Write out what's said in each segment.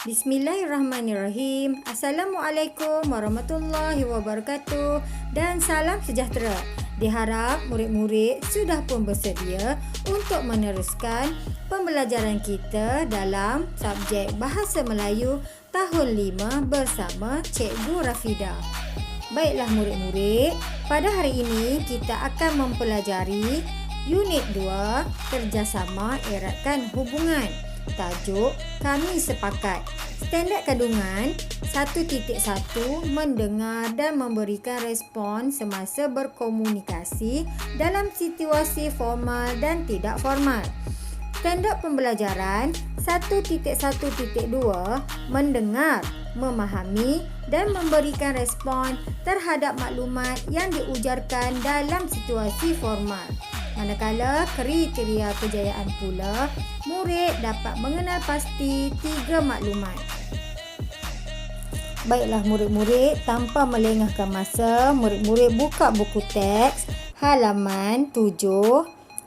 Bismillahirrahmanirrahim. Assalamualaikum warahmatullahi wabarakatuh dan salam sejahtera. Diharap murid-murid sudah pun bersedia untuk meneruskan pembelajaran kita dalam subjek Bahasa Melayu tahun 5 bersama Cikgu Rafida. Baiklah murid-murid, pada hari ini kita akan mempelajari Unit 2 Kerjasama Eratkan Hubungan. Tajuk Kami Sepakat. Standard kandungan 1.1 Mendengar dan memberikan respon semasa berkomunikasi dalam situasi formal dan tidak formal. Standard pembelajaran 1.1.2 Mendengar, memahami dan memberikan respon terhadap maklumat yang diujarkan dalam situasi formal. Manakala kriteria kejayaan pula, murid dapat mengenal pasti 3 maklumat. Baiklah murid-murid, tanpa melengahkan masa, murid-murid buka buku teks halaman 7.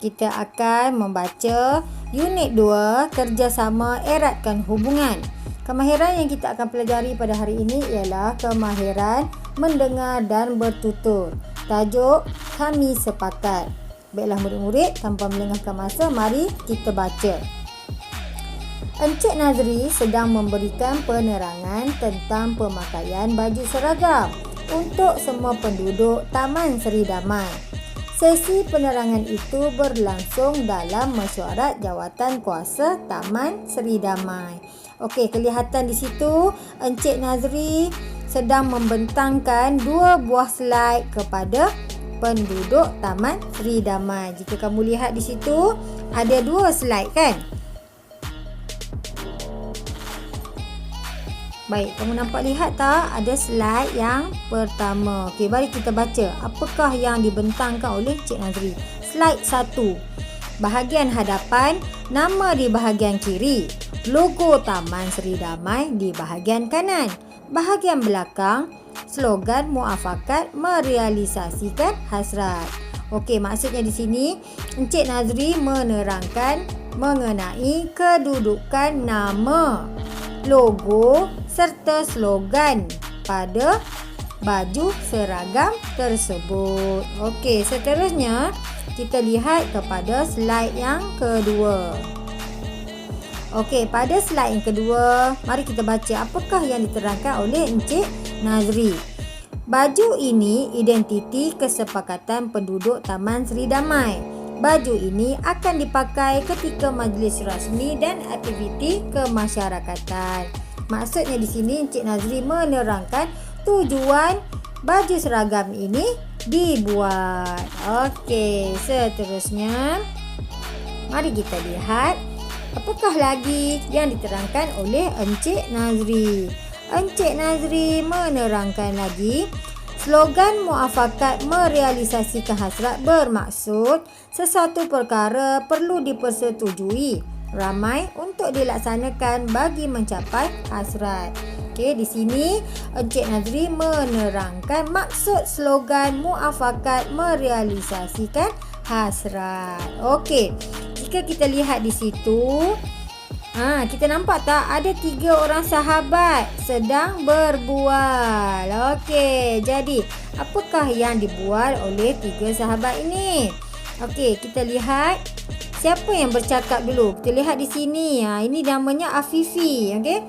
Kita akan membaca Unit 2 Kerjasama Eratkan Hubungan. Kemahiran yang kita akan pelajari pada hari ini ialah kemahiran mendengar dan bertutur. Tajuk Kami Sepakat. Baiklah murid-murid, tanpa melengahkan masa, mari kita baca. Encik Nazri sedang memberikan penerangan tentang pemakaian baju seragam untuk semua penduduk Taman Seri Damai. Sesi penerangan itu berlangsung dalam mesyuarat Jawatan Kuasa Taman Seri Damai. Okey, kelihatan di situ Encik Nazri sedang membentangkan 2 buah slide kepada penduduk Taman Seri Damai. Jika kamu lihat di situ, ada 2 slide kan? Baik, kamu nampak lihat tak? Ada slide yang pertama. Okey, mari kita baca. Apakah yang dibentangkan oleh Cik Nazri? Slide 1. Bahagian hadapan, nama di bahagian kiri. Logo Taman Seri Damai di bahagian kanan. Bahagian belakang, slogan muafakat merealisasikan hasrat. Okey, maksudnya di sini Encik Nazri menerangkan mengenai kedudukan nama, logo serta slogan pada baju seragam tersebut. Okey, seterusnya kita lihat kepada slide yang kedua. Okey, pada slide yang kedua, mari kita baca apakah yang diterangkan oleh Encik Nazri. Baju ini identiti kesepakatan penduduk Taman Seri Damai. Baju ini akan dipakai ketika majlis rasmi dan aktiviti kemasyarakatan. Maksudnya di sini Encik Nazri menerangkan tujuan baju seragam ini dibuat. Okey, seterusnya mari kita lihat apakah lagi yang diterangkan oleh Encik Nazri. Encik Nazri menerangkan lagi, slogan muafakat merealisasikan hasrat bermaksud sesuatu perkara perlu dipersetujui ramai untuk dilaksanakan bagi mencapai hasrat. Okey, di sini Encik Nazri menerangkan maksud slogan muafakat merealisasikan hasrat. Okey, jika kita lihat di situ, kita nampak tak ada 3 orang sahabat sedang berbual. Okey, jadi apakah yang dibual oleh 3 sahabat ini? Okey, kita lihat siapa yang bercakap dulu. Kita lihat di sini. Ini namanya Afifi. Okey,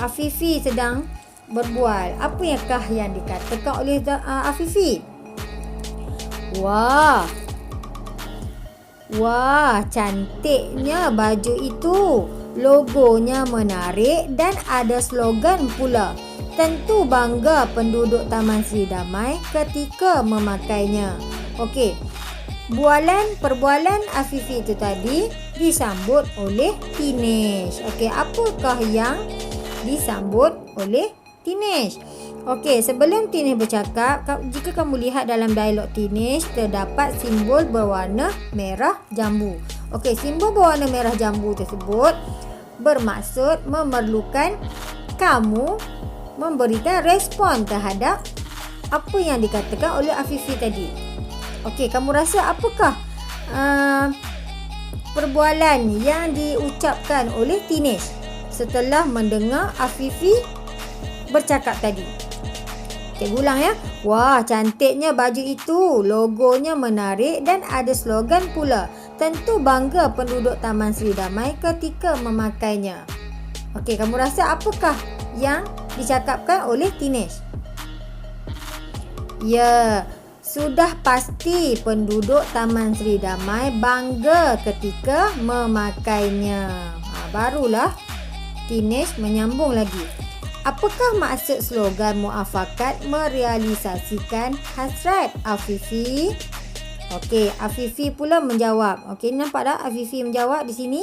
Afifi sedang berbual. Apa yang dikatakan oleh Afifi? Wah, cantiknya baju itu. Logonya menarik dan ada slogan pula. Tentu bangga penduduk Taman Seri Damai ketika memakainya. Okey, perbualan Afifi itu tadi disambut oleh teenage. Okey, apakah yang disambut oleh teenage? Okey, sebelum teenage bercakap, jika kamu lihat dalam dialog teenage, terdapat simbol berwarna merah jambu. Okey, simbol berwarna merah jambu tersebut bermaksud memerlukan kamu memberikan respon terhadap apa yang dikatakan oleh Afifi tadi. Okey, kamu rasa apakah perbualan yang diucapkan oleh teenage? setelah mendengar Afifi bercakap tadi. Cikgu ulang ya. Wah, cantiknya baju itu. Logonya menarik dan ada slogan pula. Tentu bangga penduduk Taman Seri Damai ketika memakainya. Okey, kamu rasa apakah yang dicakapkan oleh Tinesh? Ya, sudah pasti penduduk Taman Seri Damai bangga ketika memakainya. Barulah Tinesh menyambung lagi. Apakah maksud slogan muafakat merealisasikan hasrat Afifi? Okey, Afifi pula menjawab. Okey, nampak tak Afifi menjawab di sini?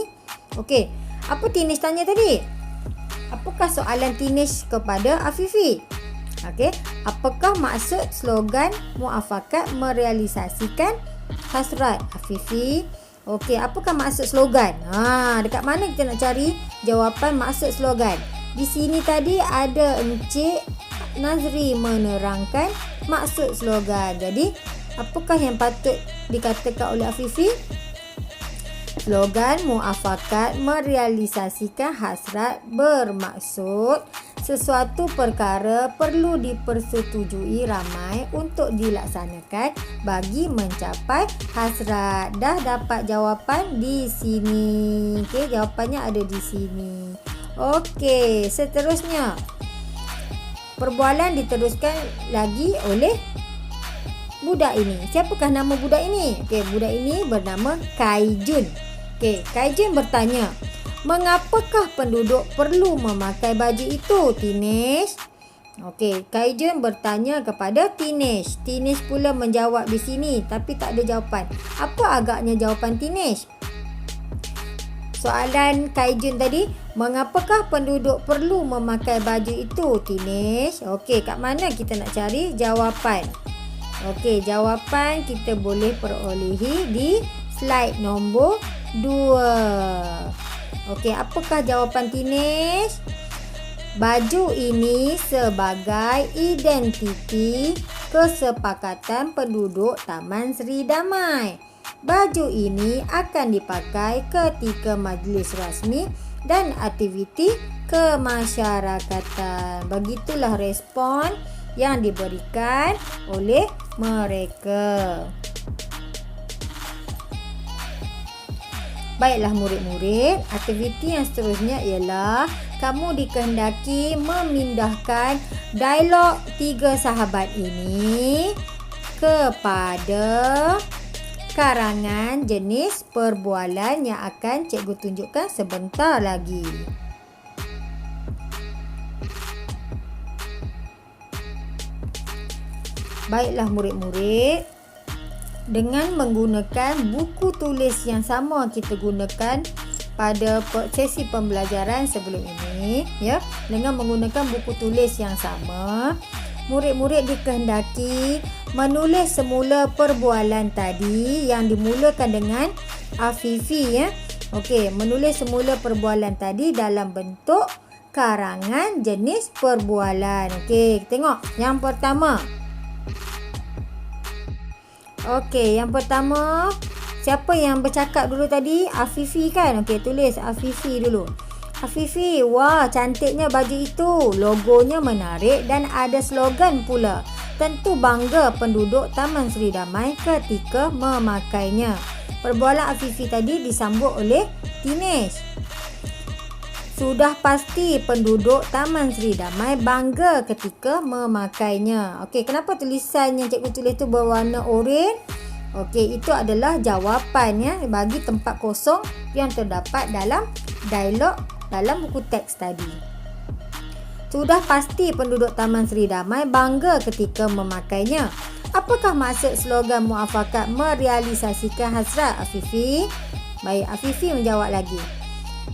Okey, apa Tinesh tanya tadi? Apakah soalan Tinesh kepada Afifi? Okey, apakah maksud slogan muafakat merealisasikan hasrat Afifi? Okey, apakah maksud slogan? Dekat mana kita nak cari jawapan maksud slogan? Di sini tadi ada Encik Nazri menerangkan maksud slogan. Jadi, apakah yang patut dikatakan oleh Afifi? Slogan muafakat merealisasikan hasrat bermaksud sesuatu perkara perlu dipersetujui ramai untuk dilaksanakan bagi mencapai hasrat. Dah dapat jawapan di sini. Okey, jawapannya ada di sini. Okey, seterusnya. Perbualan diteruskan lagi oleh budak ini. Siapakah nama budak ini? Okey, budak ini bernama Kaijun. Okey, Kaijun bertanya, mengapakah penduduk perlu memakai baju itu, Tinesh? Okey, Kaijun bertanya kepada Tinesh. Tinesh pula menjawab di sini tapi tak ada jawapan. Apa agaknya jawapan Tinesh? Soalan Kaijun tadi, mengapakah penduduk perlu memakai baju itu, Tinesh? Okey, kat mana kita nak cari jawapan? Okey, jawapan kita boleh perolehi di slide nombor 2. Okey, apakah jawapan Tinesh? Baju ini sebagai identiti kesepakatan penduduk Taman Seri Damai. Baju ini akan dipakai ketika majlis rasmi dan aktiviti kemasyarakatan. Begitulah respon yang diberikan oleh mereka. Baiklah murid-murid, aktiviti yang seterusnya ialah kamu dikehendaki memindahkan dialog 3 sahabat ini kepada karangan jenis perbualan yang akan cikgu tunjukkan sebentar lagi. Baiklah murid-murid, dengan menggunakan buku tulis yang sama kita gunakan pada sesi pembelajaran sebelum ini, ya, dengan menggunakan buku tulis yang sama, murid-murid dikehendaki menulis semula perbualan tadi yang dimulakan dengan Afifi, ya. Okey, menulis semula perbualan tadi dalam bentuk karangan jenis perbualan. Okey, tengok yang pertama. Okey, yang pertama, siapa yang bercakap dulu tadi? Afifi kan? Okey, tulis Afifi dulu. Afifi, wah cantiknya baju itu. Logonya menarik dan ada slogan pula. Tentu bangga penduduk Taman Seri Damai ketika memakainya. Perbualan Afifi tadi disambut oleh Tinesh. Sudah pasti penduduk Taman Seri Damai bangga ketika memakainya. Okey, kenapa tulisan yang cikgu tulis tu berwarna oranye? Okey, itu adalah jawapannya bagi tempat kosong yang terdapat dalam dialog dalam buku teks tadi. Sudah pasti penduduk Taman Seri Damai bangga ketika memakainya. Apakah maksud slogan muafakat merealisasikan hasrat, Afifi? Baik, Afifi menjawab lagi.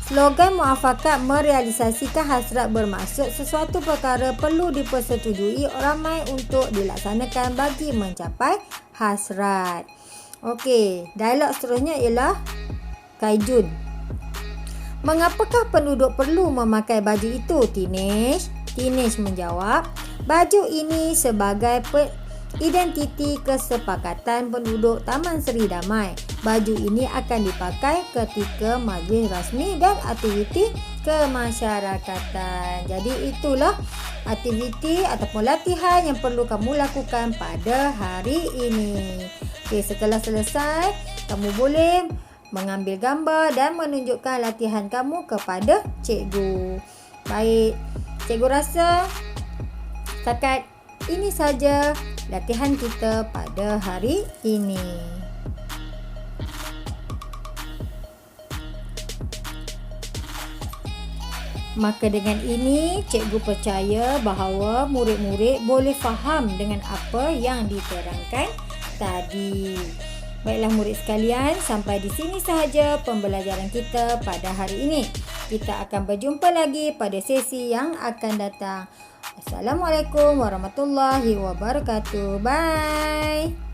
Slogan muafakat merealisasikan hasrat bermaksud sesuatu perkara perlu dipersetujui ramai untuk dilaksanakan bagi mencapai hasrat. Okey, dialog seterusnya ialah Kaijun. Mengapakah penduduk perlu memakai baju itu, Tinesh? Tinesh menjawab, baju ini sebagai Identiti kesepakatan penduduk Taman Seri Damai. Baju ini akan dipakai ketika majlis rasmi dan aktiviti kemasyarakatan. Jadi itulah aktiviti ataupun latihan yang perlu kamu lakukan pada hari ini. Okey, setelah selesai, kamu boleh mengambil gambar dan menunjukkan latihan kamu kepada cikgu. Baik, cikgu rasa setakat ini saja latihan kita pada hari ini. Maka dengan ini, cikgu percaya bahawa murid-murid boleh faham dengan apa yang diterangkan tadi. Baiklah murid sekalian, sampai di sini sahaja pembelajaran kita pada hari ini. Kita akan berjumpa lagi pada sesi yang akan datang. Assalamualaikum warahmatullahi wabarakatuh. Bye.